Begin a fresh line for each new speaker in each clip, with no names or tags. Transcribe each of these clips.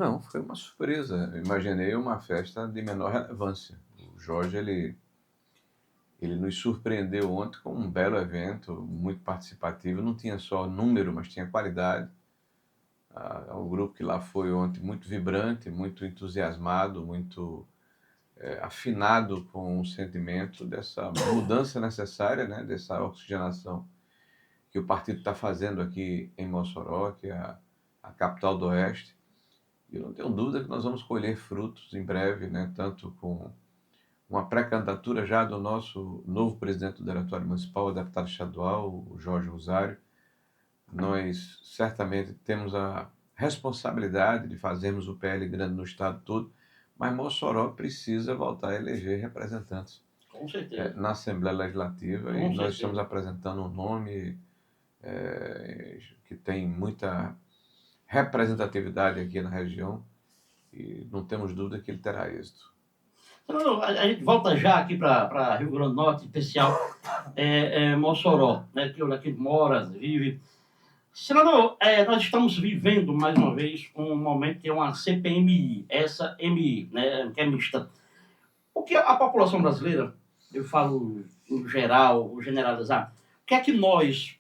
Não, foi uma surpresa. Eu imaginei uma festa de menor relevância. O Jorge, ele nos surpreendeu ontem com um belo evento, muito participativo. Não tinha só número, mas tinha qualidade. O grupo que lá foi ontem muito vibrante, muito entusiasmado, muito afinado com o sentimento dessa mudança necessária, né, dessa oxigenação que o partido está fazendo aqui em Mossoró, que é a capital do Oeste. E eu não tenho dúvida que nós vamos colher frutos em breve, né, tanto com uma pré-candidatura já do nosso novo presidente do Diretório Municipal, o deputado estadual, o Jorge Rosário. Nós certamente temos a responsabilidade de fazermos o PL grande no estado todo, mas Mossoró precisa voltar a eleger representantes
Com certeza,
na Assembleia Legislativa, e
com
nós estamos
certeza.
apresentando um nome que tem muita representatividade aqui na região e não temos dúvida que ele terá êxito.
Senador, a gente volta já aqui para Rio Grande do Norte, especial Mossoró, né, que o daqui mora, vive. Senador, nós estamos vivendo, mais uma vez, um momento que é uma CPMI, essa MI, né, que é mista. O que a população brasileira, eu falo em geral, generalizar, o que é que nós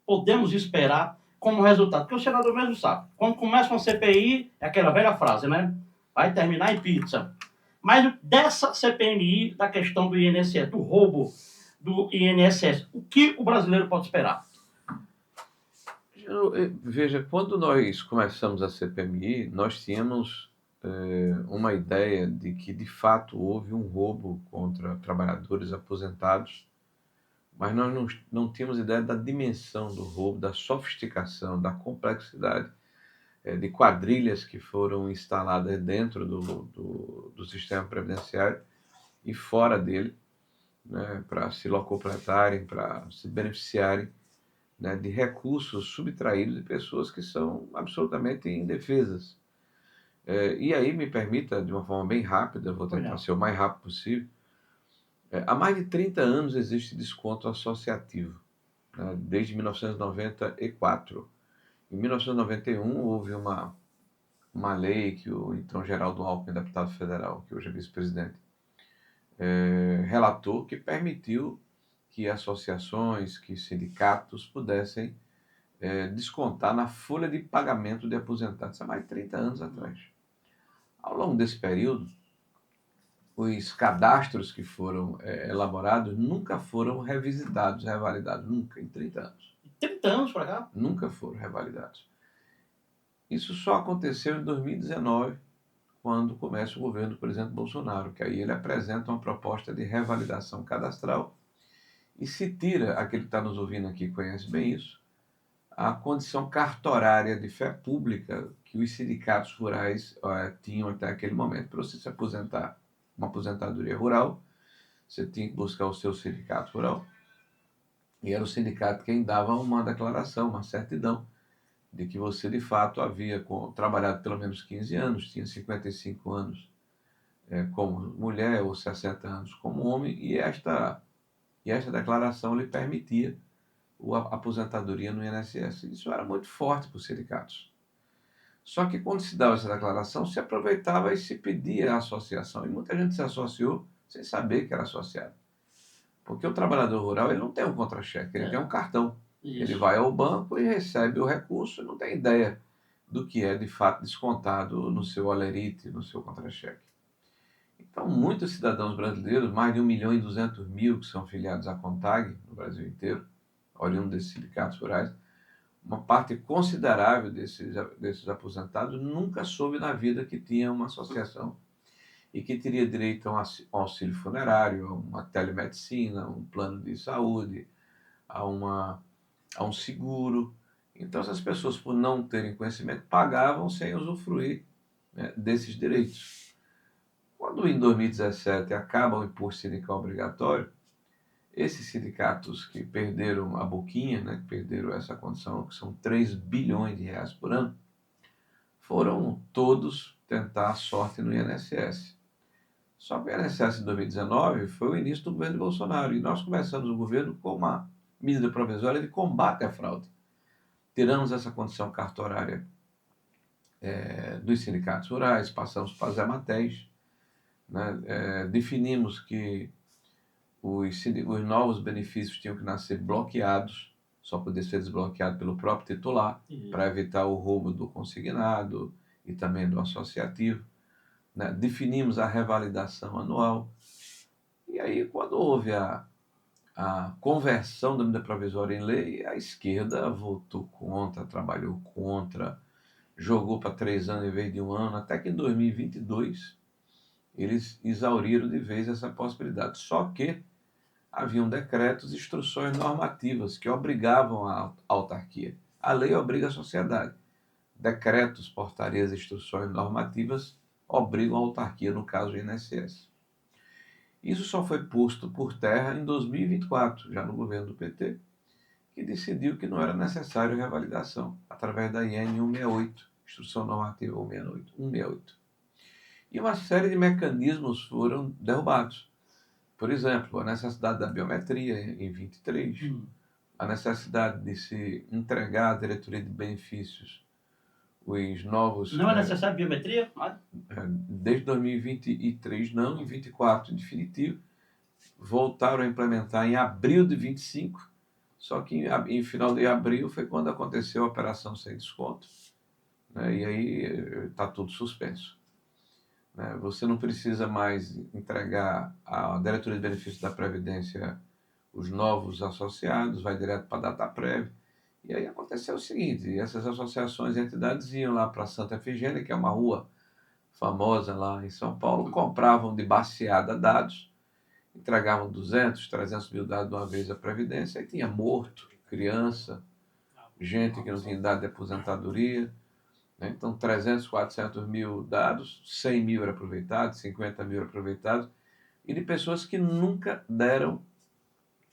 podemos esperar como resultado? Porque o senador mesmo sabe, quando começa uma CPI, é aquela velha frase, né? Vai terminar em pizza. Mas dessa CPMI, da questão do INSS, do roubo do INSS, o que o brasileiro pode esperar?
Veja, quando nós começamos a CPMI, nós tínhamos uma ideia de que, de fato, houve um roubo contra trabalhadores aposentados, mas nós não tínhamos ideia da dimensão do roubo, da sofisticação, da complexidade de quadrilhas que foram instaladas dentro do sistema previdenciário e fora dele, né, para se locupletarem, para se beneficiarem, né, de recursos subtraídos de pessoas que são absolutamente indefesas. E aí, me permita, de uma forma bem rápida, vou tentar ser o mais rápido possível. Há mais de 30 anos existe desconto associativo, né, desde 1994. Em 1991, houve uma lei que o então Geraldo Alckmin, deputado federal, que hoje é vice-presidente, relatou, que permitiu que associações, que sindicatos pudessem descontar na folha de pagamento de aposentados, há mais de 30 anos atrás. Ao longo desse período, os cadastros que foram elaborados nunca foram revisitados, revalidados, nunca, em 30 anos.
30 anos para cá?
Nunca foram revalidados. Isso só aconteceu em 2019, quando começa o governo do presidente Bolsonaro, que aí ele apresenta uma proposta de revalidação cadastral e se tira, aquele que está nos ouvindo aqui conhece bem isso, a condição cartorária de fé pública que os sindicatos rurais tinham até aquele momento. Para você se aposentar, uma aposentadoria rural, você tinha que buscar o seu sindicato rural, e era o sindicato quem dava uma declaração, uma certidão, de que você de fato havia trabalhado pelo menos 15 anos, tinha 55 anos como mulher ou 60 anos como homem, e esta declaração lhe permitia a aposentadoria no INSS. Isso era muito forte para os sindicatos. Só que quando se dava essa declaração, se aproveitava e se pedia a associação. E muita gente se associou sem saber que era associado. Porque o trabalhador rural ele não tem um contra-cheque, ele tem um cartão. Ele
Isso.
vai ao banco e recebe o recurso e não tem ideia do que é de fato descontado no seu olerite, no seu contra-cheque. Então, muitos cidadãos brasileiros, mais de 1.200.000 que são filiados à CONTAG no Brasil inteiro, oriundos desses sindicatos rurais, uma parte considerável desses aposentados nunca soube na vida que tinha uma associação e que teria direito a um auxílio funerário, a uma telemedicina, a um plano de saúde, a um seguro. Então, essas pessoas, por não terem conhecimento, pagavam sem usufruir, né, desses direitos. Quando em 2017 acaba o imposto sindical obrigatório, esses sindicatos que perderam a boquinha, né, que perderam essa condição, que são 3 bilhões de reais por ano, foram todos tentar a sorte no INSS. Só que o INSS em 2019 foi o início do governo de Bolsonaro, e nós começamos o governo com uma medida provisória de combate à fraude. Tiramos essa condição cartorária dos sindicatos rurais, passamos para as EMATEs, né? Definimos que os novos benefícios tinham que nascer bloqueados, só poder ser desbloqueado pelo próprio titular, para evitar o roubo do consignado e também do associativo, né? Definimos a revalidação anual. E aí, quando houve a conversão da medida provisória em lei, a esquerda votou contra, trabalhou contra, jogou para 3 anos em vez de 1 ano, até que em 2022 eles exauriram de vez essa possibilidade. Só que haviam decretos, instruções normativas que obrigavam a autarquia. A lei obriga a sociedade. Decretos, portarias, instruções normativas obrigam a autarquia, no caso o INSS. Isso só foi posto por terra em 2024, já no governo do PT, que decidiu que não era necessário revalidação, através da IN 168, Instrução Normativa 168. E uma série de mecanismos foram derrubados. Por exemplo, a necessidade da biometria em 23, a necessidade de se entregar à diretoria de benefícios os novos...
Não é necessário biometria?
Desde 2023 não, em 24 em definitivo. Voltaram a implementar em abril de 25, só que em final de abril foi quando aconteceu a operação sem desconto, né? E aí está tudo suspenso. Você não precisa mais entregar à diretoria de benefícios da Previdência os novos associados, vai direto para a data prévia. E aí aconteceu o seguinte, essas associações e entidades iam lá para Santa Efigênia, que é uma rua famosa lá em São Paulo, compravam de baseada dados, entregavam 200, 300 mil dados de uma vez à Previdência, aí tinha morto, criança, gente que não tinha idade de aposentadoria, né? Então 300, 400 mil dados, 100 mil era aproveitado, 50 mil era aproveitado, e de pessoas que nunca deram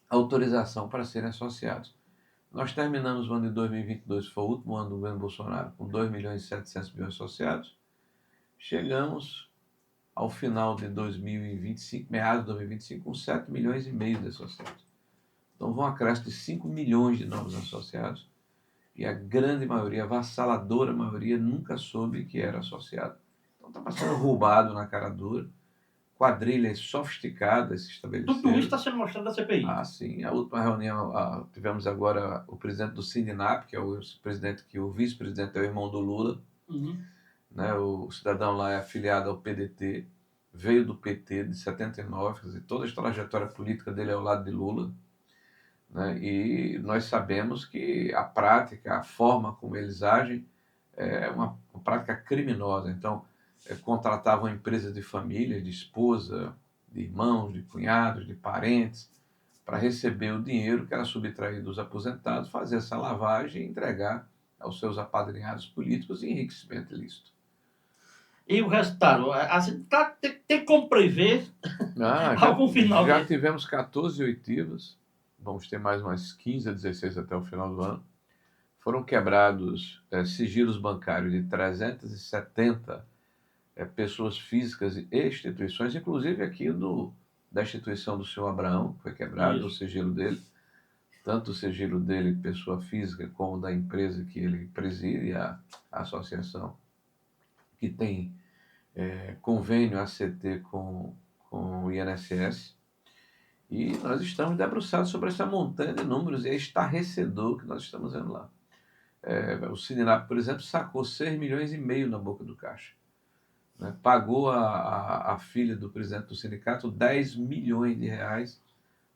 autorização para serem associados. Nós terminamos o ano de 2022, foi o último ano do governo Bolsonaro, com 2 milhões e 700 mil associados. Chegamos ao final de 2025, meados de 2025, com 7 milhões e meio de associados. Então vão um acréscimo de 5 milhões de novos associados, e a grande maioria, a avassaladora maioria, nunca soube que era associado. Então está passando roubado na cara dura, quadrilhas sofisticadas se estabeleceram.
Tudo isso está sendo mostrado na CPI.
Ah, sim. A última reunião, tivemos agora o presidente do Sindinap, que é o presidente, que o vice-presidente é o irmão do Lula. Né? O cidadão lá é afiliado ao PDT, veio do PT de 79, quer dizer, toda a trajetória política dele é ao lado de Lula. Né? E nós sabemos que a prática, a forma como eles agem, é uma prática criminosa. Então, contratavam empresas de família, de esposa, de irmãos, de cunhados, de parentes, para receber o dinheiro que era subtraído dos aposentados, fazer essa lavagem e entregar aos seus apadrinhados políticos e enriquecimento ilícito.
E o resultado? Tem como prever algum final?
Já tivemos 14 oitivas, vamos ter mais umas 15 a 16 até o final do ano. Foram quebrados sigilos bancários de 370 pessoas físicas e instituições, inclusive aqui da instituição do senhor Abraão, foi quebrado o sigilo dele, tanto o sigilo dele, pessoa física, como da empresa que ele preside, a associação, que tem convênio ACT com o INSS. E nós estamos debruçados sobre essa montanha de números, e é estarrecedor que nós estamos vendo lá. O Sindinap, por exemplo, sacou 6 milhões e meio na boca do caixa. Né? Pagou a filha do presidente do sindicato 10 milhões de reais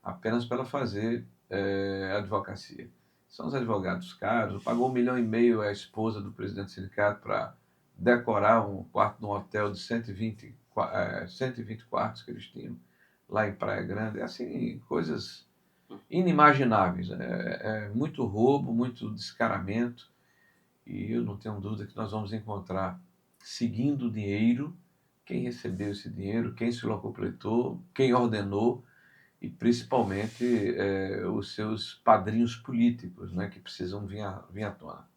apenas para ela fazer advocacia. São os advogados caros. Pagou 1,5 milhão à esposa do presidente do sindicato para decorar um quarto num hotel de 120 quartos que eles tinham lá em Praia Grande. É assim, coisas inimagináveis. Muito roubo, muito descaramento, e eu não tenho dúvida que nós vamos encontrar, seguindo o dinheiro, quem recebeu esse dinheiro, quem se locupletou, quem ordenou, e principalmente os seus padrinhos políticos, né, que precisam vir à tona.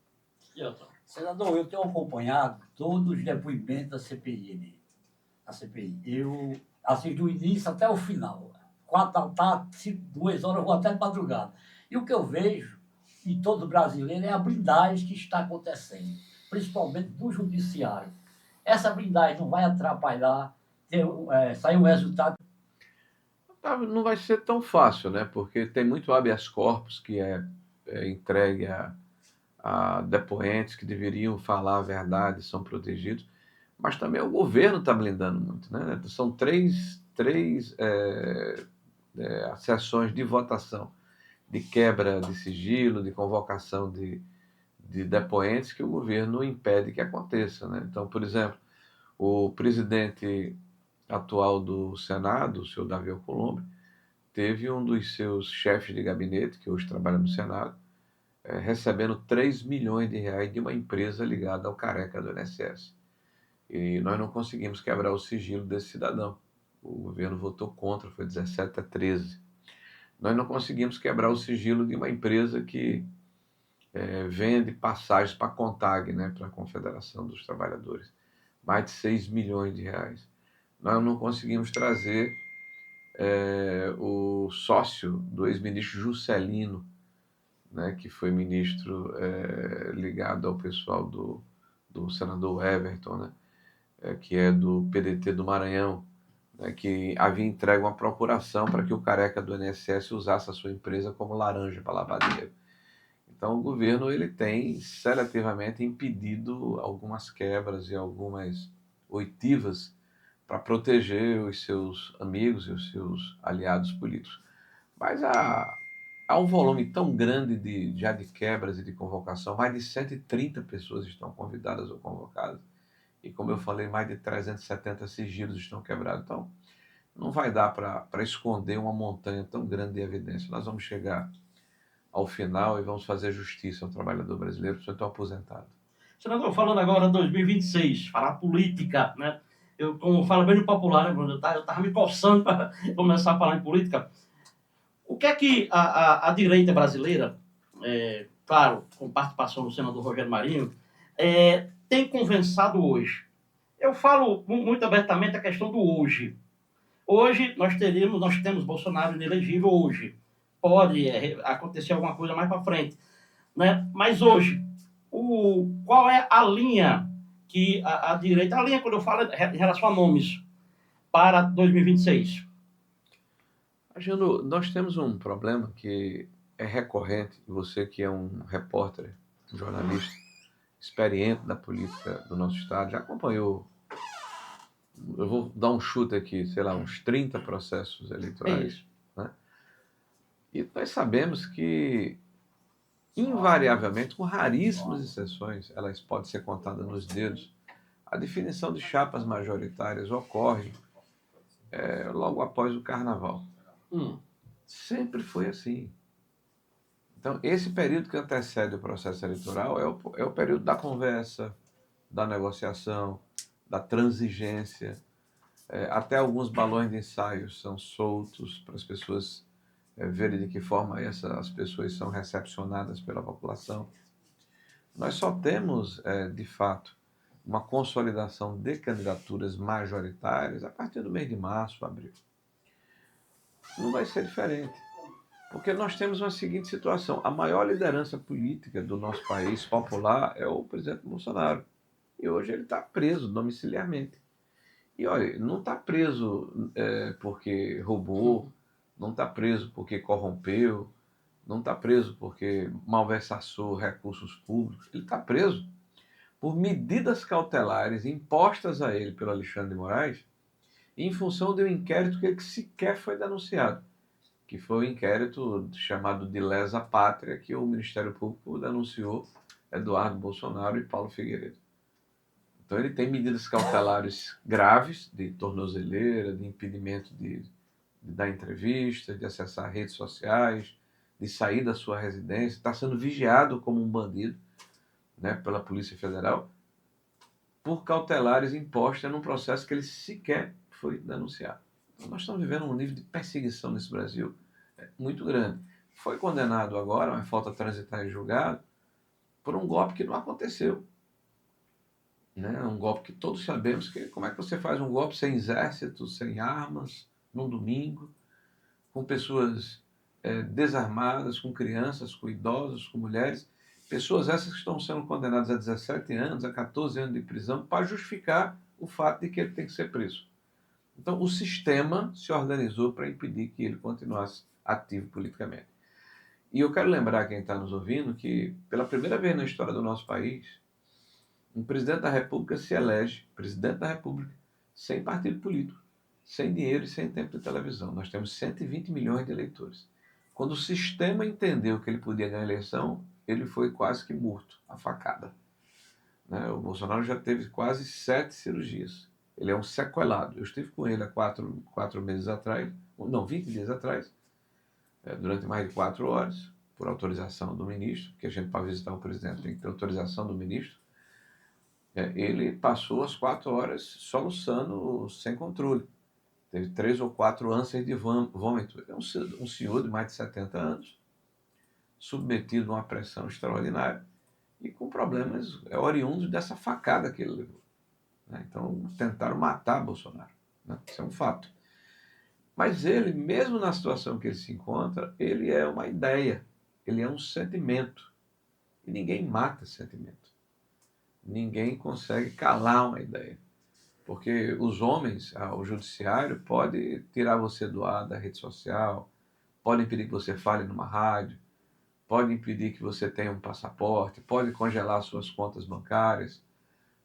Senador, eu tenho acompanhado todos os depoimentos da CPI. Eu assisto do início até o final. 4 da tarde, 2 horas, eu vou até de madrugada. E o que eu vejo em todo brasileiro é a blindagem que está acontecendo. principalmente do judiciário. Essa blindagem não vai atrapalhar sair um resultado.
Não vai ser tão fácil, né? Porque tem muito habeas corpus que é entregue a depoentes que deveriam falar a verdade, são protegidos, mas também o governo está blindando muito, né? São três sessões de votação, de quebra de sigilo, de convocação de depoentes que o governo impede que aconteça, né? Então, por exemplo, o presidente atual do Senado, o senhor Davi Alcolumbre, teve um dos seus chefes de gabinete, que hoje trabalha no Senado, recebendo 3 milhões de reais de uma empresa ligada ao careca do INSS. E nós não conseguimos quebrar o sigilo desse cidadão. O governo votou contra, foi 17-13. Nós não conseguimos quebrar o sigilo de uma empresa que vende passagens para a CONTAG, né, para a Confederação dos Trabalhadores. Mais de 6 milhões de reais. Nós não conseguimos trazer o sócio do ex-ministro Juscelino, né, que foi ministro ligado ao pessoal do senador Everton, né, que é do PDT do Maranhão, né, que havia entregue uma procuração para que o careca do INSS usasse a sua empresa como laranja para lavar dinheiro. Então, o governo ele tem seletivamente impedido algumas quebras e algumas oitivas para proteger os seus amigos e os seus aliados políticos. Mas há um volume tão grande já de quebras e de convocação, mais de 130 pessoas estão convidadas ou convocadas. E como eu falei, mais de 370 sigilos estão quebrados. Então, não vai dar para esconder uma montanha tão grande de evidência. Nós vamos chegar ao final e vamos fazer justiça ao trabalhador brasileiro, principalmente ao aposentado.
Senador, falando agora de 2026, falar política, né? Eu, como falo bem no popular, né, Bruno? Eu estava me coçando para começar a falar em política. O que é que a direita brasileira, claro, com participação do senador Rogério Marinho, tem conversado hoje? Eu falo muito abertamente a questão do hoje. Hoje nós temos Bolsonaro inelegível hoje. Pode acontecer alguma coisa mais para frente, né? Mas hoje, qual é a linha que a direita, a linha quando eu falo em relação a nomes, para 2026?
Agino, nós temos um problema que é recorrente, você que é um repórter, um jornalista experiente da política do nosso estado, já acompanhou, eu vou dar um chute aqui, sei lá, uns 30 processos eleitorais, né? E nós sabemos que, invariavelmente, com raríssimas exceções, elas podem ser contadas nos dedos, a definição de chapas majoritárias ocorre logo após o carnaval. Sempre foi assim. Então, esse período que antecede o processo eleitoral é o período da conversa, da negociação, da transigência. Até alguns balões de ensaio são soltos para as pessoas verem de que forma as pessoas são recepcionadas pela população. Nós só temos, de fato, uma consolidação de candidaturas majoritárias a partir do mês de março, abril. Não vai ser diferente. Porque nós temos uma seguinte situação: a maior liderança política do nosso país popular é o presidente Bolsonaro. E hoje ele está preso domiciliarmente. E olha, não está preso porque roubou, não está preso porque corrompeu, não está preso porque malversaçou recursos públicos. Ele está preso por medidas cautelares impostas a ele pelo Alexandre de Moraes em função de um inquérito que sequer foi denunciado, que foi o inquérito chamado de lesa pátria, que o Ministério Público denunciou Eduardo Bolsonaro e Paulo Figueiredo. Então ele tem medidas cautelares graves de tornozeleira, de impedimento de dar entrevista, de acessar redes sociais, de sair da sua residência, está sendo vigiado como um bandido, né, pela Polícia Federal, por cautelares impostas num processo que ele sequer foi denunciado. Então, nós estamos vivendo um nível de perseguição nesse Brasil muito grande. Foi condenado agora, mas falta transitar em julgado, por um golpe que não aconteceu. Né? Um golpe que todos sabemos que como é que você faz um golpe sem exército, sem armas, num domingo, com pessoas desarmadas, com crianças, com idosos, com mulheres, Pessoas essas que estão sendo condenadas a 17 anos, a 14 anos de prisão, para justificar o fato de que ele tem que ser preso. Então, o sistema se organizou para impedir que ele continuasse ativo politicamente. E eu quero lembrar quem está nos ouvindo que, pela primeira vez na história do nosso país, um presidente da República se elege presidente da República sem partido político, sem dinheiro e sem tempo de televisão. Nós temos 120 milhões de eleitores. Quando o sistema entendeu que ele podia ganhar a eleição, ele foi quase que morto, a facada. Né? O Bolsonaro já teve quase 7 cirurgias. Ele é um sequelado. Eu estive com ele há 4 meses atrás, não, 20 dias atrás, durante mais de 4 horas, por autorização do ministro, porque a gente, para visitar o presidente, tem que ter autorização do ministro. Ele passou as 4 horas soluçando sem controle. Teve 3 ou 4 ânsias de vômito. É um senhor de mais de 70 anos, submetido a uma pressão extraordinária e com problemas oriundos dessa facada que ele levou. Então, tentaram matar Bolsonaro. Isso é um fato. Mas ele, mesmo na situação que ele se encontra, ele é uma ideia, ele é um sentimento. E ninguém mata sentimento. Ninguém consegue calar uma ideia. Porque os homens, o judiciário, pode tirar você do ar da rede social, pode impedir que você fale numa rádio, pode impedir que você tenha um passaporte, pode congelar suas contas bancárias,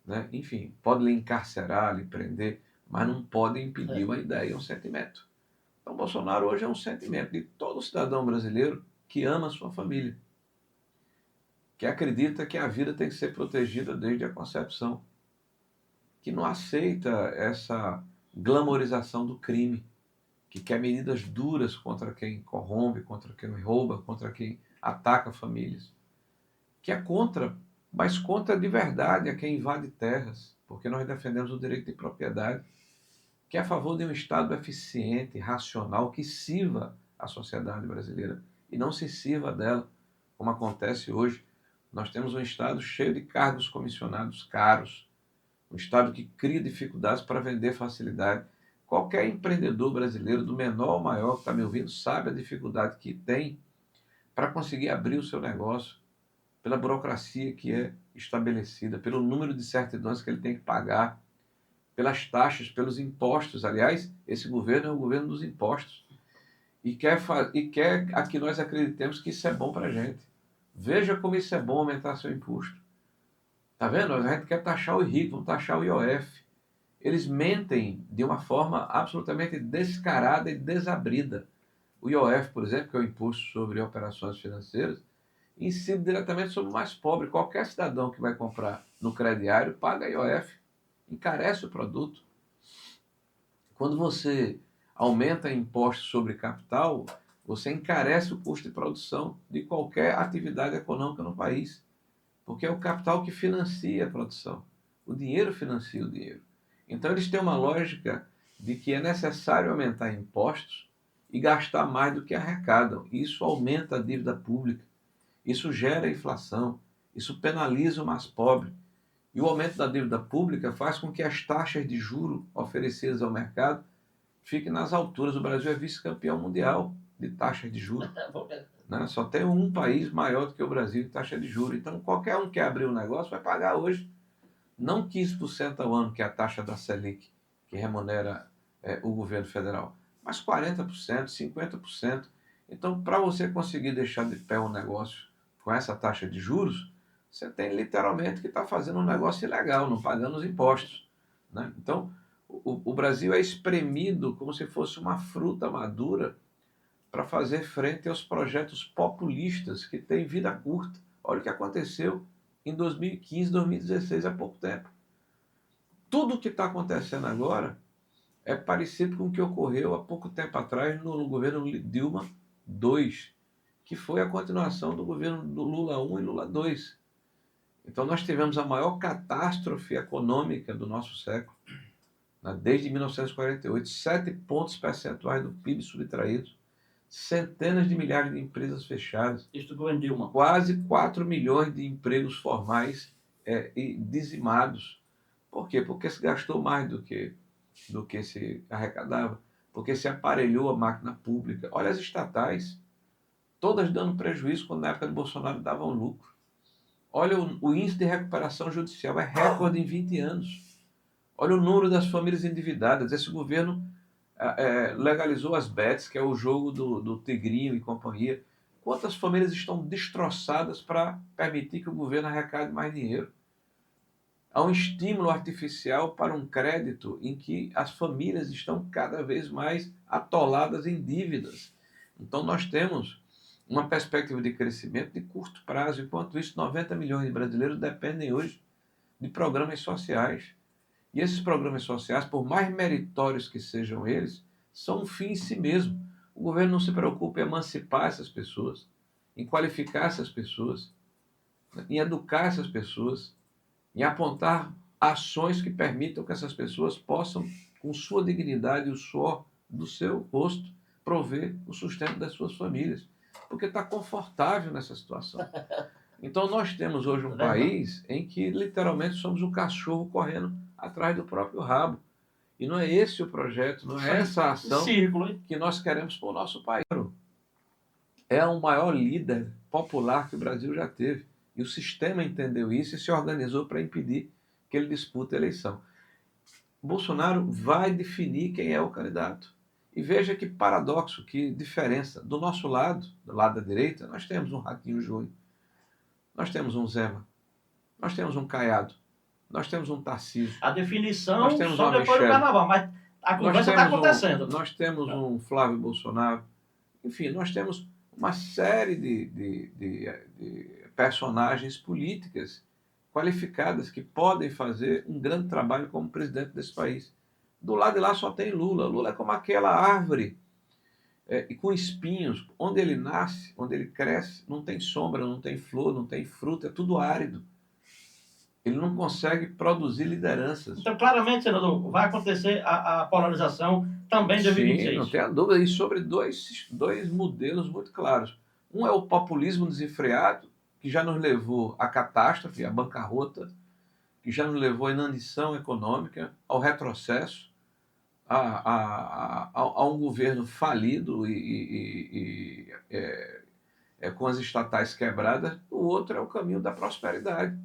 né? Enfim, pode lhe encarcerar, lhe prender, mas não pode impedir uma ideia, um sentimento. Então, Bolsonaro hoje é um sentimento de todo cidadão brasileiro que ama a sua família, que acredita que a vida tem que ser protegida desde a concepção, que não aceita essa glamorização do crime, que quer medidas duras contra quem corrompe, contra quem rouba, contra quem ataca famílias, que é contra, mas contra de verdade a quem invade terras, porque nós defendemos o direito de propriedade, que é a favor de um Estado eficiente, racional, que sirva a sociedade brasileira e não se sirva dela, como acontece hoje. Nós temos um Estado cheio de cargos comissionados caros, um Estado que cria dificuldades para vender facilidade. Qualquer empreendedor brasileiro, do menor ao maior, que está me ouvindo, sabe a dificuldade que tem para conseguir abrir o seu negócio, pela burocracia que é estabelecida, pelo número de certidões que ele tem que pagar, pelas taxas, pelos impostos. Aliás, esse governo é o governo dos impostos. E quer que nós acreditemos que isso é bom para a gente. Veja como isso é bom, aumentar seu imposto. Está vendo? A gente quer taxar o ricos, vamos taxar o IOF. Eles mentem de uma forma absolutamente descarada e desabrida. O IOF, por exemplo, que é o Imposto sobre Operações Financeiras, incide diretamente sobre o mais pobre. Qualquer cidadão que vai comprar no crediário paga IOF, encarece o produto. Quando você aumenta impostos sobre capital, você encarece o custo de produção de qualquer atividade econômica no país, porque é o capital que financia a produção. O dinheiro financia o dinheiro. Então eles têm uma lógica de que é necessário aumentar impostos e gastar mais do que arrecadam. Isso aumenta a dívida pública, isso gera inflação, isso penaliza o mais pobre. E o aumento da dívida pública faz com que as taxas de juros oferecidas ao mercado fiquem nas alturas. O Brasil é vice-campeão mundial de taxas de juros. Né? Só tem um país maior do que o Brasil em taxa de juros. Então, qualquer um que abrir um negócio vai pagar hoje não 15% ao ano, que é a taxa da Selic, que remunera o governo federal, mas 40%, 50%. Então, para você conseguir deixar de pé um negócio com essa taxa de juros, você tem literalmente que estar fazendo um negócio ilegal, não pagando os impostos. Né? Então, o Brasil é espremido como se fosse uma fruta madura para fazer frente aos projetos populistas que têm vida curta. Olha o que aconteceu em 2015, 2016, há pouco tempo. Tudo o que está acontecendo agora é parecido com o que ocorreu há pouco tempo atrás no governo Dilma II, que foi a continuação do governo do Lula I e Lula II. Então nós tivemos a maior catástrofe econômica do nosso século, né? Desde 1948, 7 pontos percentuais do PIB subtraídos, centenas de milhares de empresas fechadas, quase 4 milhões de empregos formais dizimados. Por quê? Porque se gastou mais do que se arrecadava, porque se aparelhou a máquina pública. Olha as estatais, todas dando prejuízo quando na época de Bolsonaro davam lucro. Olha o índice de recuperação judicial, é recorde em 20 anos. Olha o número das famílias endividadas. Esse governo legalizou as bets, que é o jogo do tigrinho e companhia. Quantas famílias estão destroçadas para permitir que o governo arrecade mais dinheiro? Há um estímulo artificial para um crédito em que as famílias estão cada vez mais atoladas em dívidas. Então nós temos uma perspectiva de crescimento de curto prazo. Enquanto isso, 90 milhões de brasileiros dependem hoje de programas sociais. E esses programas sociais, por mais meritórios que sejam eles, são um fim em si mesmo. O governo não se preocupa em emancipar essas pessoas, em qualificar essas pessoas, em educar essas pessoas, em apontar ações que permitam que essas pessoas possam, com sua dignidade e o suor do seu rosto, prover o sustento das suas famílias. Porque está confortável nessa situação. Então nós temos hoje um país em que literalmente somos o cachorro correndo atrás do próprio rabo. E não é esse o projeto, não é essa a ação que nós queremos para o nosso país. É o maior líder popular que o Brasil já teve. E o sistema entendeu isso e se organizou para impedir que ele dispute a eleição. Bolsonaro vai definir quem é o candidato. E veja que paradoxo, que diferença. Do nosso lado, do lado da direita, nós temos um Ratinho Júnior, nós temos um Zema, nós temos um Caiado, nós temos um Tarcísio.
A definição
nós temos
só depois do carnaval, mas a conversa está acontecendo.
Nós temos um Flávio Bolsonaro. Enfim, nós temos uma série de personagens políticas qualificadas que podem fazer um grande trabalho como presidente desse país. Do lado de lá só tem Lula. Lula é como aquela árvore e com espinhos. Onde ele nasce, onde ele cresce, não tem sombra, não tem flor, não tem fruta, é tudo árido. Ele não consegue produzir lideranças.
Então, claramente, senador, vai acontecer a polarização também em 2026.
Sim, não tenha dúvida. E sobre dois modelos muito claros. Um é o populismo desenfreado, que já nos levou à catástrofe, à bancarrota, que já nos levou à inanição econômica, ao retrocesso, a um governo falido com as estatais quebradas. O outro é o caminho da prosperidade.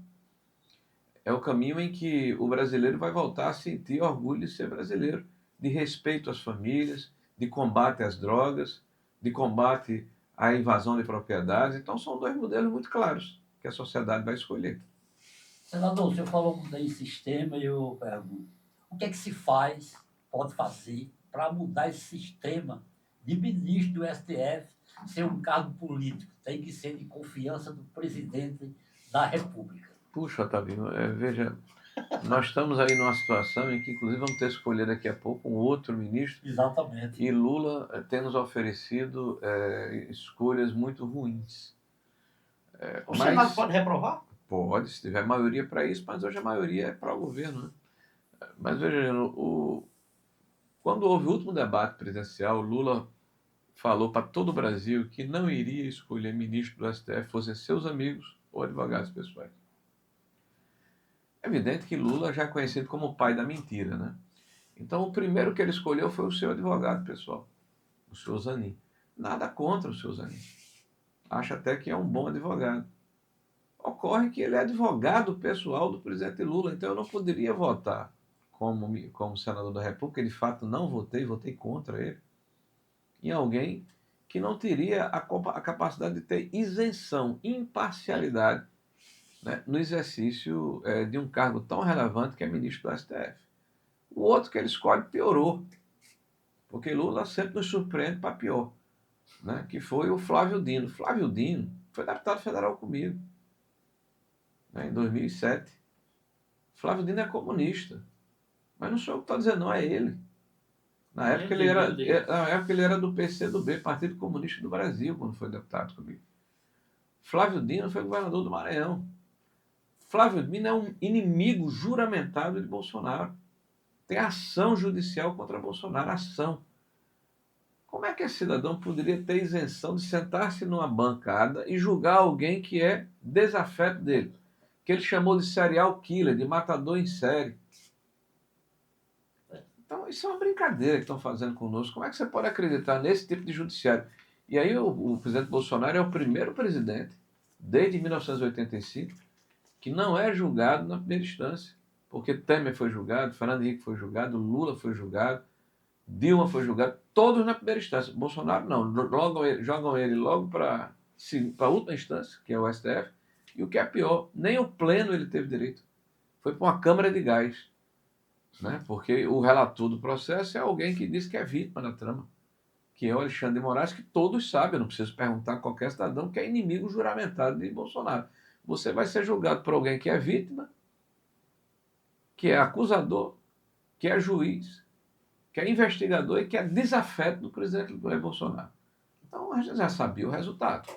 É o caminho em que o brasileiro vai voltar a sentir orgulho de ser brasileiro, de respeito às famílias, de combate às drogas, de combate à invasão de propriedades. Então são dois modelos muito claros que a sociedade vai escolher.
Senador, o senhor falou em sistema e eu pergunto, o que é que se faz, pode fazer, para mudar esse sistema de ministro do STF ser um cargo político? Tem que ser de confiança do presidente da República.
Puxa, Otávio, veja, nós estamos aí numa situação em que, inclusive, vamos ter que escolher daqui a pouco um outro ministro.
Exatamente.
E Lula tem nos oferecido escolhas muito ruins.
O Senado pode reprovar?
Pode, se tiver maioria para isso, mas hoje a maioria é para o governo. Né? Mas veja, quando houve o último debate presidencial, Lula falou para todo o Brasil que não iria escolher ministro do STF, fossem seus amigos ou advogados pessoais. É evidente que Lula já é conhecido como o pai da mentira, né? Então, o primeiro que ele escolheu foi o seu advogado pessoal, o senhor Zanin. Nada contra o senhor Zanin. Acho até que é um bom advogado. Ocorre que ele é advogado pessoal do presidente Lula, então eu não poderia votar como senador da República, de fato não votei contra ele, em alguém que não teria a capacidade de ter isenção, imparcialidade, né, no exercício de um cargo tão relevante que é ministro do STF. O outro que ele escolhe piorou, porque Lula sempre nos surpreende para pior, né, que foi o Flávio Dino. Flávio Dino foi deputado federal comigo, né, em 2007. Flávio Dino é comunista, mas não sou eu que estou dizendo, não, é ele. Na época ele era do PCdoB, Partido Comunista do Brasil, quando foi deputado comigo. Flávio Dino foi governador do Maranhão. Flávio Dino é um inimigo juramentado de Bolsonaro. Tem ação judicial contra Bolsonaro, ação. Como é que esse cidadão poderia ter isenção de sentar-se numa bancada e julgar alguém que é desafeto dele? Que ele chamou de serial killer, de matador em série. Então, isso é uma brincadeira que estão fazendo conosco. Como é que você pode acreditar nesse tipo de judiciário? E aí o presidente Bolsonaro é o primeiro presidente, desde 1985, que não é julgado na primeira instância, porque Temer foi julgado, Fernando Henrique foi julgado, Lula foi julgado, Dilma foi julgado, todos na primeira instância. Bolsonaro não, jogam ele logo para a última instância, que é o STF, e o que é pior, nem o pleno ele teve direito. Foi para uma câmara de gás, né? Porque o relator do processo é alguém que diz que é vítima da trama, que é o Alexandre de Moraes, que todos sabem, eu não preciso perguntar a qualquer cidadão, que é inimigo juramentado de Bolsonaro. Você vai ser julgado por alguém que é vítima, que é acusador, que é juiz, que é investigador e que é desafeto do presidente Jair Bolsonaro. Então a gente já sabia o resultado,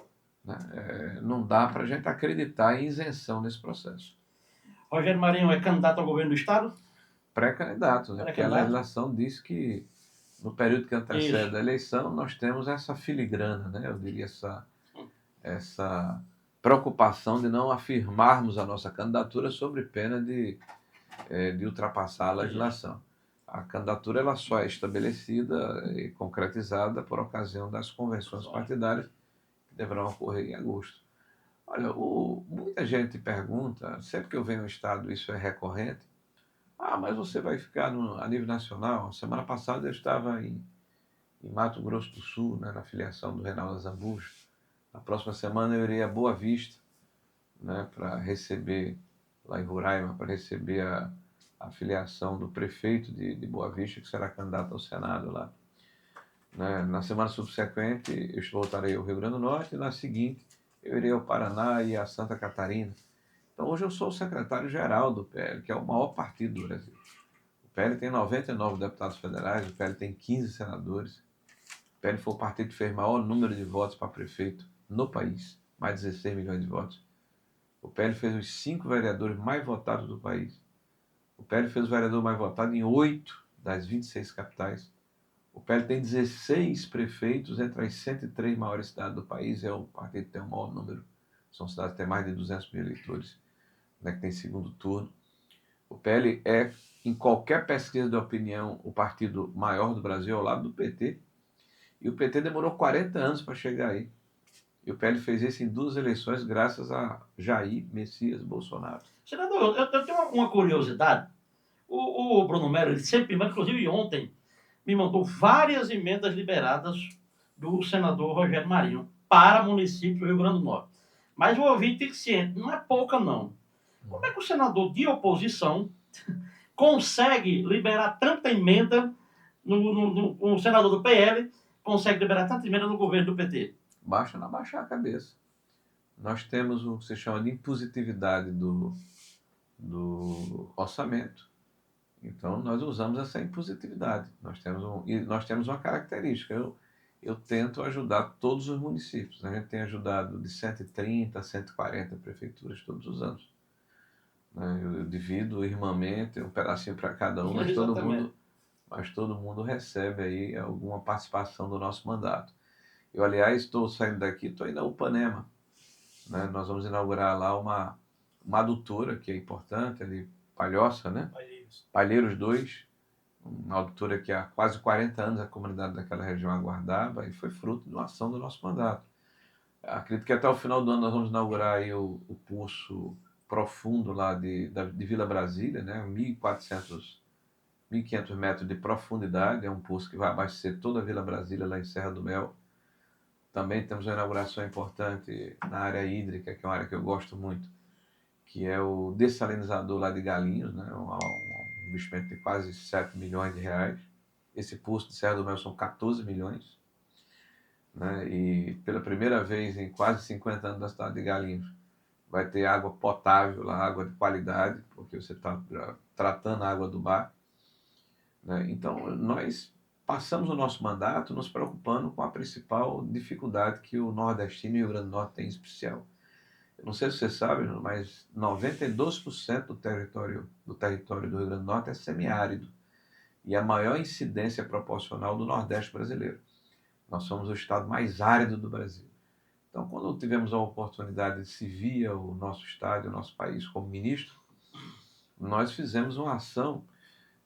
né? Não dá para a gente acreditar em isenção nesse processo.
Rogério Marinho é candidato ao governo do Estado?
Pré-candidato, né? Porque a
Pré-candidato?
legislação diz que no período que antecede
Isso.
a eleição nós temos essa filigrana, né? Eu diria essa preocupação de não afirmarmos a nossa candidatura sobre pena de ultrapassar a legislação. A candidatura ela só é estabelecida e concretizada por ocasião das convenções partidárias que deverão ocorrer em agosto. Olha, muita gente pergunta, sempre que eu venho ao Estado isso é recorrente, mas você vai ficar a nível nacional? Semana passada eu estava em Mato Grosso do Sul, né, na filiação do Reinaldo Azambuja. Na próxima semana eu irei a Boa Vista, né, para receber, lá em Roraima, para receber a filiação do prefeito de Boa Vista, que será candidato ao Senado lá. Né? Na semana subsequente eu voltarei ao Rio Grande do Norte e na seguinte eu irei ao Paraná e a Santa Catarina. Então hoje eu sou o secretário-geral do PL, que é o maior partido do Brasil. O PL tem 99 deputados federais, o PL tem 15 senadores. O PL foi o partido que fez maior número de votos para prefeito no país, mais de 16 milhões de votos. O PL fez os 5 vereadores mais votados do país. O PL fez o vereador mais votado em 8 das 26 capitais. O PL tem 16 prefeitos entre as 103 maiores cidades do país. É o partido que tem o maior número. São cidades que têm mais de 200 mil eleitores, né, que tem segundo turno. O PL é, em qualquer pesquisa de opinião, o partido maior do Brasil ao lado do PT. E o PT demorou 40 anos para chegar aí. E o PL fez isso em 2 eleições graças a Jair Messias Bolsonaro.
Senador, eu tenho uma curiosidade. O Bruno Melo, ele sempre, inclusive ontem, me mandou várias emendas liberadas do senador Rogério Marinho para municípios do Rio Grande do Norte. Mas o ouvinte ciente, não é pouca não. Como é que o senador de oposição consegue liberar tanta emenda no senador do PL, consegue liberar tanta emenda no governo do PT?
Basta não abaixar a cabeça. Nós temos o que se chama de impositividade do orçamento. Então, nós usamos essa impositividade. Nós temos uma característica. Eu tento ajudar todos os municípios. A gente tem ajudado de 130 a 140 prefeituras todos os anos. Eu divido irmãmente um pedacinho para cada um, mas todo mundo recebe aí alguma participação do nosso mandato. Eu, aliás, estou saindo daqui, estou indo a Upanema. Né? Nós vamos inaugurar lá uma adutora, que é importante, ali, Palhoça, né? Palheiros 2, uma adutora que há quase 40 anos a comunidade daquela região aguardava e foi fruto de uma ação do nosso mandato. Acredito que até o final do ano nós vamos inaugurar aí o poço profundo lá de Vila Brasília, né? 1.500 metros de profundidade, é um poço que vai abastecer toda a Vila Brasília lá em Serra do Mel. Também temos uma inauguração importante na área hídrica, que é uma área que eu gosto muito, que é o dessalinizador lá de Galinhos, né? Um investimento de quase 7 milhões de reais. Esse poço de Serra do Mel são 14 milhões. Né? E pela primeira vez em quase 50 anos da cidade de Galinhos, vai ter água potável lá, água de qualidade, porque você está tratando a água do mar. Né? Então, nós passamos o nosso mandato nos preocupando com a principal dificuldade que o nordestino e o Rio Grande do Norte tem em especial. Eu não sei se você sabe, mas 92% do território do Rio Grande do Norte é semiárido. E a maior incidência é proporcional do Nordeste brasileiro. Nós somos o estado mais árido do Brasil. Então, quando tivemos a oportunidade de se via o nosso estado, o nosso país como ministro, nós fizemos uma ação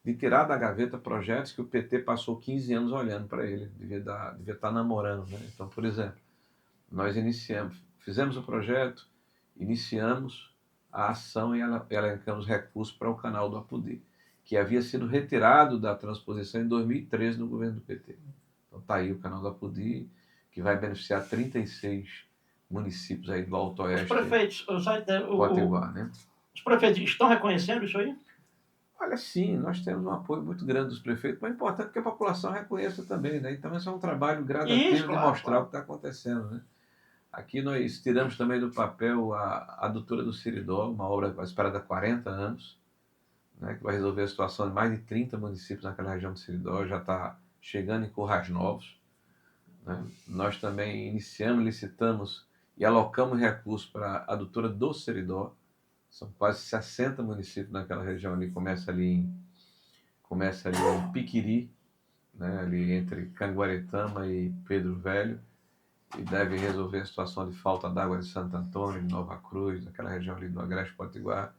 de tirar da gaveta projetos que o PT passou 15 anos olhando para ele, devia estar namorando. Né? Então, por exemplo, nós fizemos o projeto, iniciamos a ação e elencamos recursos para o canal do Apodi, que havia sido retirado da transposição em 2013 no governo do PT. Então está aí o canal do Apodi, que vai beneficiar 36 municípios aí do Alto
Os
Oeste,
prefeitos,
Potiguar, né?
os prefeitos estão reconhecendo isso aí?
Olha, sim, nós temos um apoio muito grande dos prefeitos, mas é importante que a população reconheça também, né? Então, esse é um trabalho gradativo
Isso,
de
claro,
mostrar
claro.
o que está acontecendo, né? Aqui nós tiramos também do papel a adutora do Seridó, uma obra esperada há 40 anos, né, que vai resolver a situação de mais de 30 municípios naquela região do Seridó, já está chegando em Currais Novos, né? Nós também iniciamos, licitamos e alocamos recursos para a adutora do Seridó, são quase 60 municípios naquela região ali, começa ali em Piquiri, né, ali entre Canguaretama e Pedro Velho, e deve resolver a situação de falta d'água de Santo Antônio, de Nova Cruz, daquela região ali do Agreste Potiguar.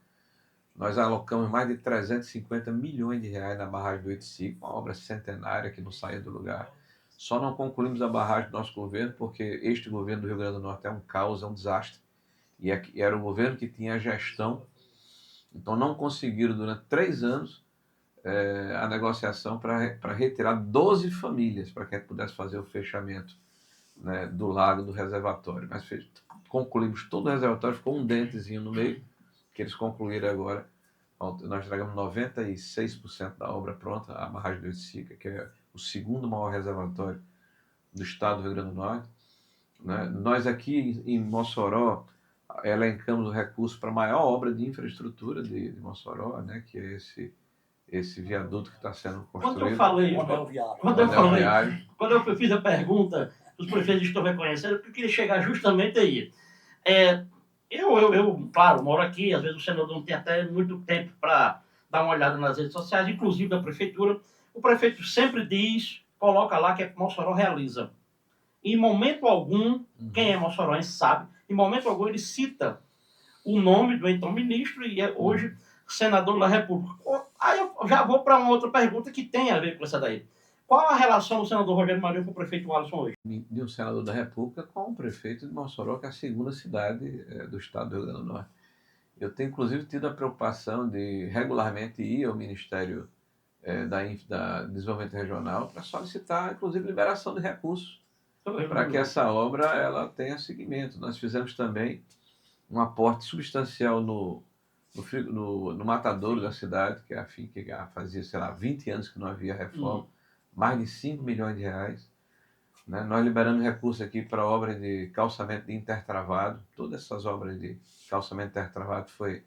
Nós alocamos mais de 350 milhões de reais na barragem do Iticic, uma obra centenária que não saía do lugar. Só não concluímos a barragem do nosso governo porque este governo do Rio Grande do Norte é um caos, é um desastre. E era o governo que tinha a gestão. Então não conseguiram durante 3 anos a negociação para retirar 12 famílias para que a gente pudesse fazer o fechamento, né, do lago, do reservatório. Mas concluímos todo o reservatório, ficou um dentezinho no meio, que eles concluíram agora. Nós entregamos 96% da obra pronta, a barragem do Iticica, que é o segundo maior reservatório do estado do Rio Grande do Norte. Né? Nós aqui em Mossoró elencamos o recurso para a maior obra de infraestrutura de Mossoró, né? Que é esse viaduto que está sendo
Quando eu
construído.
falei, quando eu fiz a pergunta, os prefeitos estão reconhecendo, porque eu queria chegar justamente aí. Claro, moro aqui, às vezes o senador não tem até muito tempo para dar uma olhada nas redes sociais, inclusive da prefeitura. O prefeito sempre diz, coloca lá que Mossoró realiza. Em momento algum, quem é moçoroense sabe, em momento algum ele cita o nome do então ministro e é hoje senador da República. Aí eu já vou para uma outra pergunta que tem a ver com essa daí. Qual a relação do senador Rogério Marinho com o prefeito Alisson hoje?
De um senador da República com o prefeito de Mossoró, que é a segunda cidade do estado do Rio Grande do Norte. Eu tenho, inclusive, tido a preocupação de regularmente ir ao Ministério da Desenvolvimento Regional para solicitar, inclusive, liberação de recursos para que essa obra ela tenha seguimento. Nós fizemos também um aporte substancial no matadouro da cidade, que é a finca que fazia, sei lá, 20 anos que não havia reforma, mais de 5 milhões de reais. Né? Nós liberamos recursos aqui para obras de calçamento de intertravado. Todas essas obras de calçamento intertravado foi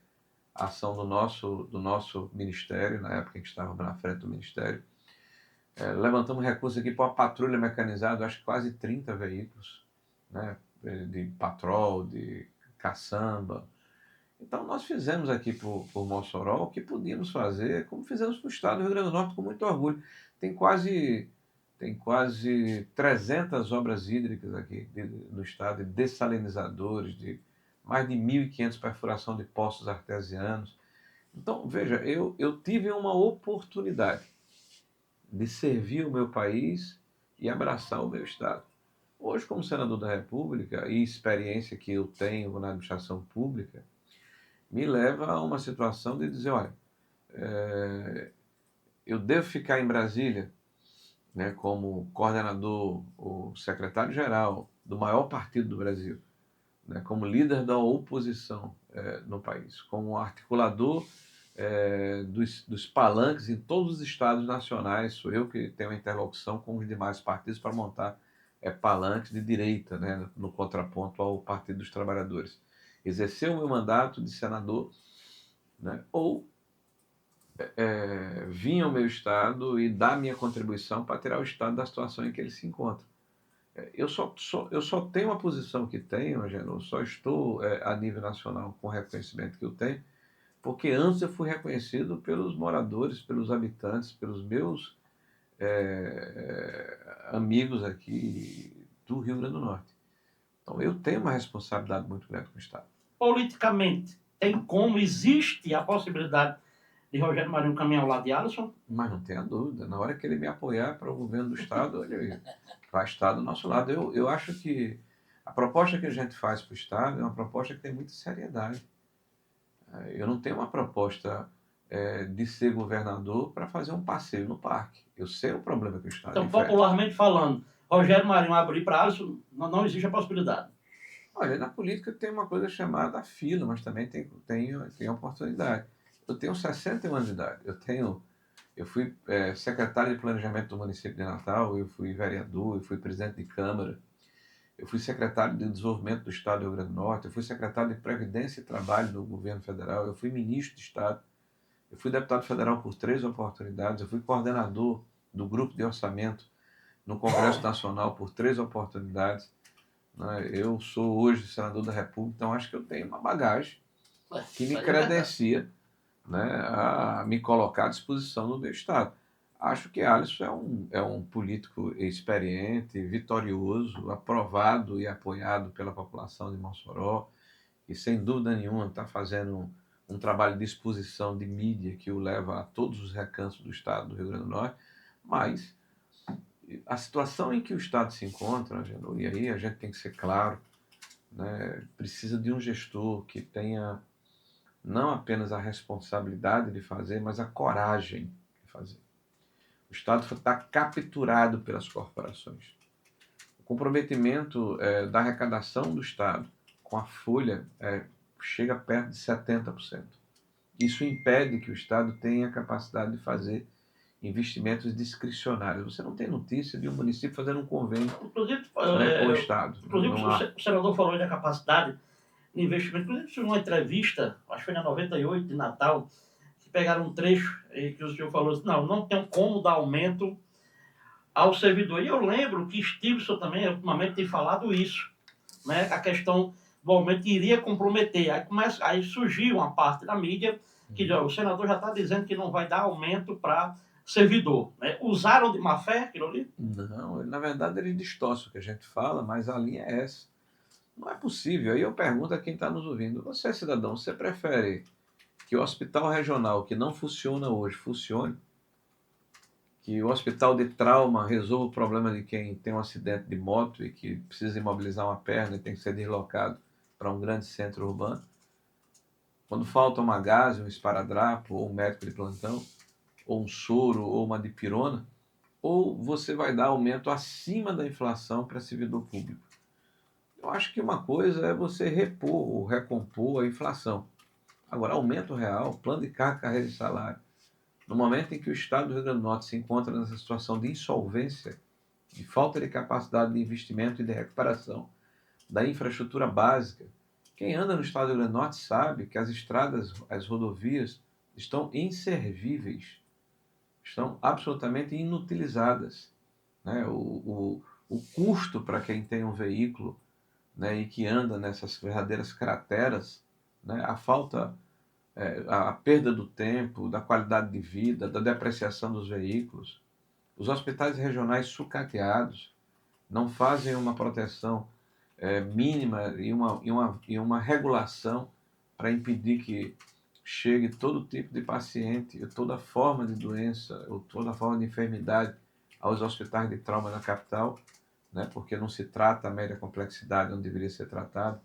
ação do nosso ministério, na época em que estávamos na frente do ministério. Levantamos recursos aqui para uma patrulha mecanizada, acho que quase 30 veículos, né? De patrol, de caçamba. Então nós fizemos aqui por Mossoró o que podíamos fazer, como fizemos para o estado do Rio Grande do Norte com muito orgulho. Tem quase 300 obras hídricas aqui no estado, de dessalinizadores, de mais de 1.500 perfuração de poços artesianos. Então, veja, eu tive uma oportunidade de servir o meu país e abraçar o meu estado. Hoje, como senador da República e experiência que eu tenho na administração pública, me leva a uma situação de dizer, olha, eu devo ficar em Brasília, né, como coordenador ou secretário-geral do maior partido do Brasil, né, como líder da oposição no país, como articulador dos palanques em todos os estados nacionais. Sou eu que tenho a interlocução com os demais partidos para montar palanques de direita, né, no contraponto ao Partido dos Trabalhadores. Exercer o meu mandato de senador, né, ou vir ao meu estado e dar minha contribuição para tirar o estado da situação em que ele se encontra. Eu só tenho a posição que tenho, Ageno, só estou a nível nacional com o reconhecimento que eu tenho, porque antes eu fui reconhecido pelos moradores, pelos habitantes, pelos meus amigos aqui do Rio Grande do Norte. Então eu tenho uma responsabilidade muito grande com o Estado.
Politicamente, existe a possibilidade de Rogério Marinho caminhar ao lado de Alisson?
Mas não tenha dúvida, na hora que ele me apoiar para o governo do Estado, ele vai estar do nosso lado. Eu acho que a proposta que a gente faz para o Estado é uma proposta que tem muita seriedade. Eu não tenho uma proposta de ser governador para fazer um passeio no parque. Eu sei o problema que o Estado
Então,
enfrenta.
popularmente falando, Rogério Marinho abrir para Alisson, não existe a possibilidade.
Olha, na política tem uma coisa chamada fila, mas também tem oportunidade. Eu tenho 61 anos de idade. Eu fui secretário de planejamento do município de Natal, eu fui vereador, eu fui presidente de Câmara, eu fui secretário de desenvolvimento do Estado do Rio Grande do Norte, eu fui secretário de Previdência e Trabalho do governo federal, eu fui ministro de Estado, eu fui deputado federal por 3 oportunidades, eu fui coordenador do grupo de orçamento no Congresso Nacional por 3 oportunidades, né? Eu sou hoje senador da República, então acho que eu tenho uma bagagem que me
Isso aí é verdade.
credencia, né, a me colocar à disposição do meu Estado. Acho que Alisson é um político experiente, vitorioso, aprovado e apoiado pela população de Mossoró, e sem dúvida nenhuma está fazendo um trabalho de exposição de mídia que o leva a todos os recantos do Estado do Rio Grande do Norte, mas a situação em que o Estado se encontra, Agenor, e aí a gente tem que ser claro, né, precisa de um gestor que tenha não apenas a responsabilidade de fazer, mas a coragem de fazer. O Estado está capturado pelas corporações. O comprometimento da arrecadação do Estado com a folha chega perto de 70%. Isso impede que o Estado tenha a capacidade de fazer investimentos discricionários. Você não tem notícia de um município fazendo um convênio,
Inclusive,
né, com o Estado.
inclusive
Não há.
o senador falou da capacidade de investimento. Inclusive, tive uma entrevista, acho que foi na 98, de Natal, que pegaram um trecho que o senhor falou assim, não tem como dar aumento ao servidor. E eu lembro que Stevenson também, ultimamente, tem falado isso, né? A questão do aumento iria comprometer. Aí surgiu uma parte da mídia que o senador já está dizendo que não vai dar aumento para servidor. Né? Usaram de má fé aquilo ali?
Não, na verdade ele distorce o que a gente fala, mas a linha é essa. Não é possível. Aí eu pergunto a quem está nos ouvindo: você, cidadão, você prefere que o hospital regional que não funciona hoje funcione? Que o hospital de trauma resolva o problema de quem tem um acidente de moto e que precisa imobilizar uma perna e tem que ser deslocado para um grande centro urbano? Quando falta uma gase, um esparadrapo, ou um médico de plantão, ou um soro, ou uma dipirona, ou você vai dar aumento acima da inflação para servidor público? Eu acho que uma coisa é você repor ou recompor a inflação. Agora, aumento real, plano de carreira e salário. No momento em que o Estado do Rio Grande do Norte se encontra nessa situação de insolvência, de falta de capacidade de investimento e de recuperação da infraestrutura básica, quem anda no Estado do Rio Grande do Norte sabe que as estradas, as rodovias estão inservíveis, estão absolutamente inutilizadas, né? O custo para quem tem um veículo, né, e que anda nessas verdadeiras crateras, né, a falta, a perda do tempo, da qualidade de vida, da depreciação dos veículos, os hospitais regionais sucateados, não fazem uma proteção mínima e uma regulação para impedir que chegue todo tipo de paciente, toda forma de doença, ou toda forma de enfermidade aos hospitais de trauma na capital, né, porque não se trata a média complexidade onde deveria ser tratado.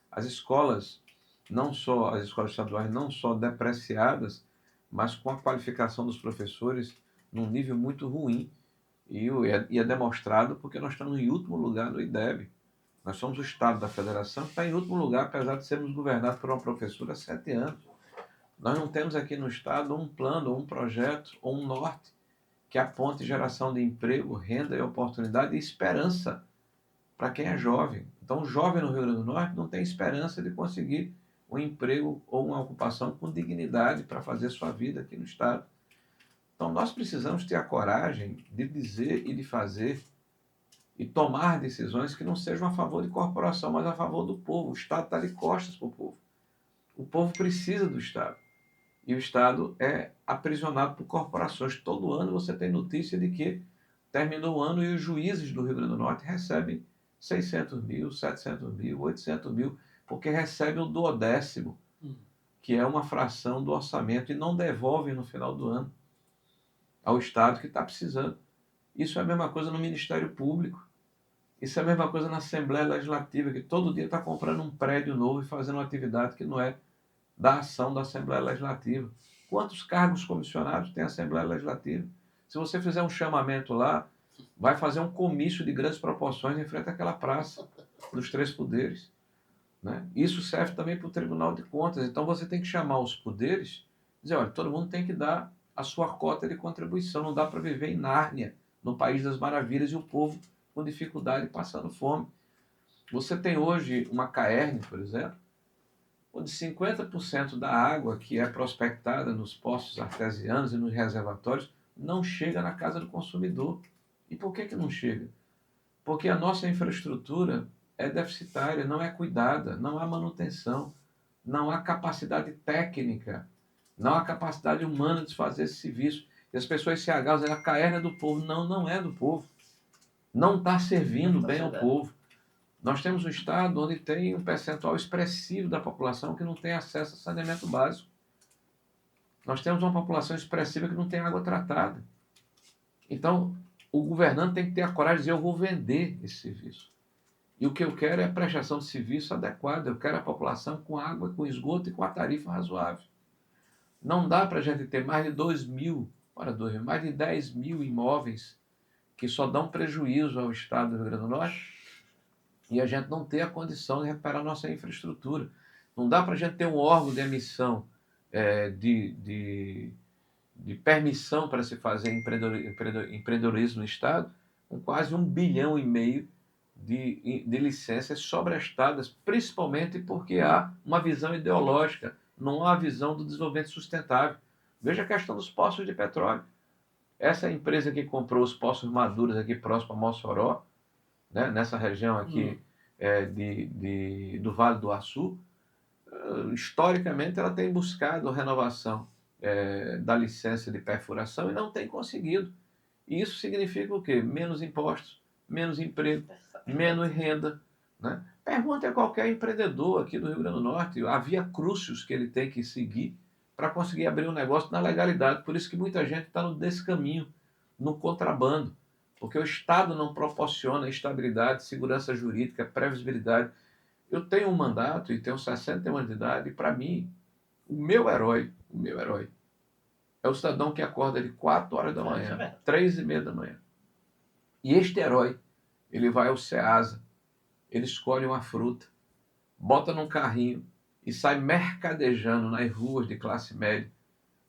As escolas, não só as escolas estaduais, não só depreciadas, mas com a qualificação dos professores num nível muito ruim. E é demonstrado porque nós estamos em último lugar no IDEB. Nós somos o Estado da Federação que está em último lugar, apesar de sermos governados por uma professora há 7 anos. Nós não temos aqui no Estado um plano, ou um projeto, ou um norte que aponte geração de emprego, renda e oportunidade e esperança para quem é jovem. Então, o jovem no Rio Grande do Norte não tem esperança de conseguir um emprego ou uma ocupação com dignidade para fazer sua vida aqui no Estado. Então, nós precisamos ter a coragem de dizer e de fazer e tomar decisões que não sejam a favor de corporação, mas a favor do povo. O Estado está de costas para o povo. O povo precisa do Estado. E o Estado é aprisionado por corporações. Todo ano você tem notícia de que terminou o ano e os juízes do Rio Grande do Norte recebem 600 mil, 700 mil, 800 mil, porque recebem o duodécimo, que é uma fração do orçamento, e não devolvem no final do ano ao Estado que está precisando. Isso é a mesma coisa no Ministério Público. Isso é a mesma coisa na Assembleia Legislativa, que todo dia está comprando um prédio novo e fazendo uma atividade que não é da ação da Assembleia Legislativa. Quantos cargos comissionados tem a Assembleia Legislativa? Se você fizer um chamamento lá, vai fazer um comício de grandes proporções em frente àquela praça dos três poderes. Né? Isso serve também para o Tribunal de Contas. Então você tem que chamar os poderes e dizer, olha, todo mundo tem que dar a sua cota de contribuição. Não dá para viver em Nárnia, no País das Maravilhas, e o povo com dificuldade passando fome. Você tem hoje uma Caerne, por exemplo, onde 50% da água que é prospectada nos poços artesianos e nos reservatórios não chega na casa do consumidor. E por que não chega? Porque a nossa infraestrutura é deficitária, não é cuidada, não há manutenção, não há capacidade técnica, não há capacidade humana de fazer esse serviço. E as pessoas se agarram dizendo, a Caerne é do povo. Não, não é do povo. Não está servindo bem ao povo. Nós temos um estado onde tem um percentual expressivo da população que não tem acesso a saneamento básico. Nós temos uma população expressiva que não tem água tratada. Então, o governante tem que ter a coragem de dizer, eu vou vender esse serviço. E o que eu quero é a prestação de serviço adequada. Eu quero a população com água, com esgoto e com a tarifa razoável. Não dá para a gente ter mais de 2 mil, mais de 10 mil imóveis que só dão prejuízo ao estado do Rio Grande do Norte e a gente não ter a condição de recuperar a nossa infraestrutura. Não dá para a gente ter um órgão de emissão de permissão para se fazer empreendedorismo no estado com quase 1,5 bilhão de licenças sobrestadas, principalmente porque há uma visão ideológica, não há a visão do desenvolvimento sustentável. Veja a questão dos poços de petróleo. Essa empresa que comprou os poços maduros aqui próximo a Mossoró, né, nessa região aqui do Vale do Açu, historicamente ela tem buscado renovação da licença de perfuração e não tem conseguido. E isso significa o quê? Menos impostos, menos emprego, menos renda. Né? Pergunte a qualquer empreendedor aqui do Rio Grande do Norte, havia crucios que ele tem que seguir para conseguir abrir um negócio na legalidade. Por isso que muita gente está no descaminho, no contrabando, porque o Estado não proporciona estabilidade, segurança jurídica, previsibilidade. Eu tenho um mandato e tenho 61 anos de idade, e para mim, o meu herói é o cidadão que acorda de 4 horas da manhã, 3h30 da manhã. E este herói, ele vai ao Ceasa, ele escolhe uma fruta, bota num carrinho e sai mercadejando nas ruas de classe média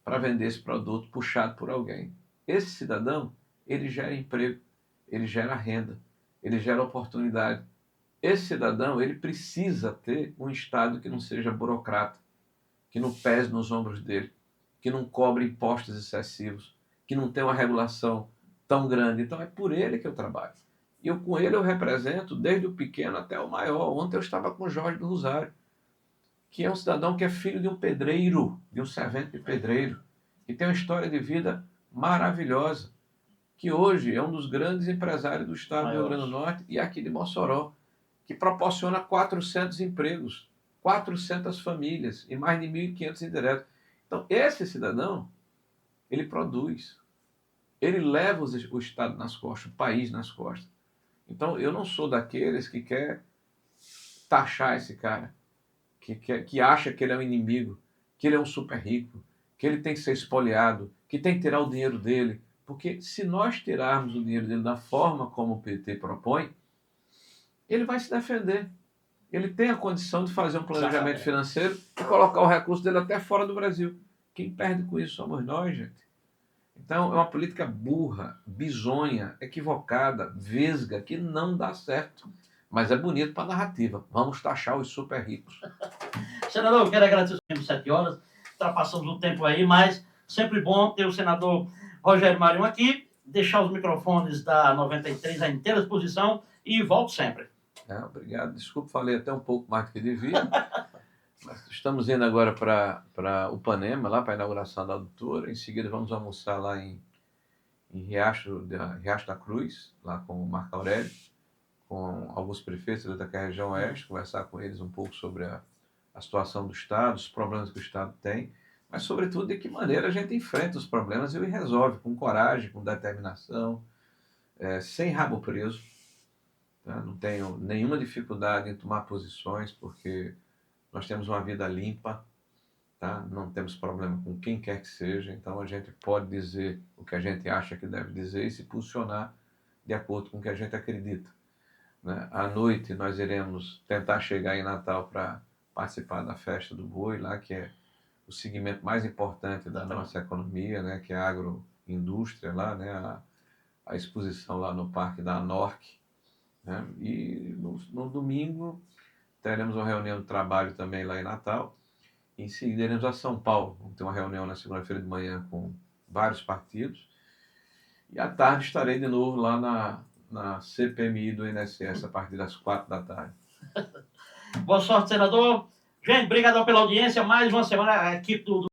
para vender esse produto puxado por alguém. Esse cidadão, ele gera emprego, ele gera renda, ele gera oportunidade. Esse cidadão, ele precisa ter um Estado que não seja burocrata, que não pese nos ombros dele, que não cobre impostos excessivos, que não tenha uma regulação tão grande. Então é por ele que eu trabalho. E com ele eu represento desde o pequeno até o maior. Ontem eu estava com o Jorge do Rosário, que é um cidadão que é filho de um pedreiro, de um servente de pedreiro, que tem uma história de vida maravilhosa, que hoje é um dos grandes empresários do estado do Rio Grande do Norte e aqui de Mossoró, que proporciona 400 empregos, 400 famílias e mais de 1.500 indiretos. Então, esse cidadão, ele produz, ele leva o Estado nas costas, o país nas costas. Então, eu não sou daqueles que quer taxar esse cara, que acha que ele é um inimigo, que ele é um super rico, que ele tem que ser espoliado, que tem que tirar o dinheiro dele. Porque se nós tirarmos o dinheiro dele da forma como o PT propõe, ele vai se defender. Ele tem a condição de fazer um planejamento financeiro e colocar o recurso dele até fora do Brasil. Quem perde com isso somos nós, gente. Então, é uma política burra, bizonha, equivocada, vesga, que não dá certo. Mas é bonito para a narrativa. Vamos taxar os super ricos.
Senador, eu quero agradecer os 7 horas. Ultrapassamos o tempo aí, mas sempre bom ter o senador Rogério Marinho aqui. Deixar os microfones da 93 à inteira disposição e volto sempre.
Obrigado. Desculpe, falei até um pouco mais do que devia. Mas estamos indo agora para Upanema, lá para a inauguração da adutora. Em seguida vamos almoçar lá em Riacho da Cruz, lá com o Marco Aurélio, com alguns prefeitos da região oeste, conversar com eles um pouco sobre a situação do Estado, os problemas que o Estado tem, mas sobretudo de que maneira a gente enfrenta os problemas e os resolve, com coragem, com determinação, sem rabo preso. Tá? Não tenho nenhuma dificuldade em tomar posições, porque nós temos uma vida limpa, tá? Não temos problema com quem quer que seja, então a gente pode dizer o que a gente acha que deve dizer e se posicionar de acordo com o que a gente acredita, né? À noite nós iremos tentar chegar em Natal para participar da festa do boi lá, que é o segmento mais importante da nossa economia, né? Que é a agroindústria lá, né? A exposição lá no Parque da Anorc, né? E no domingo teremos uma reunião de trabalho também lá em Natal. Em seguida iremos a São Paulo, vamos ter uma reunião na segunda-feira de manhã com vários partidos. E à tarde estarei de novo lá na CPMI do INSS a partir das 4 da tarde.
Boa sorte, senador. Gente, obrigado pela audiência. Mais uma semana, a equipe do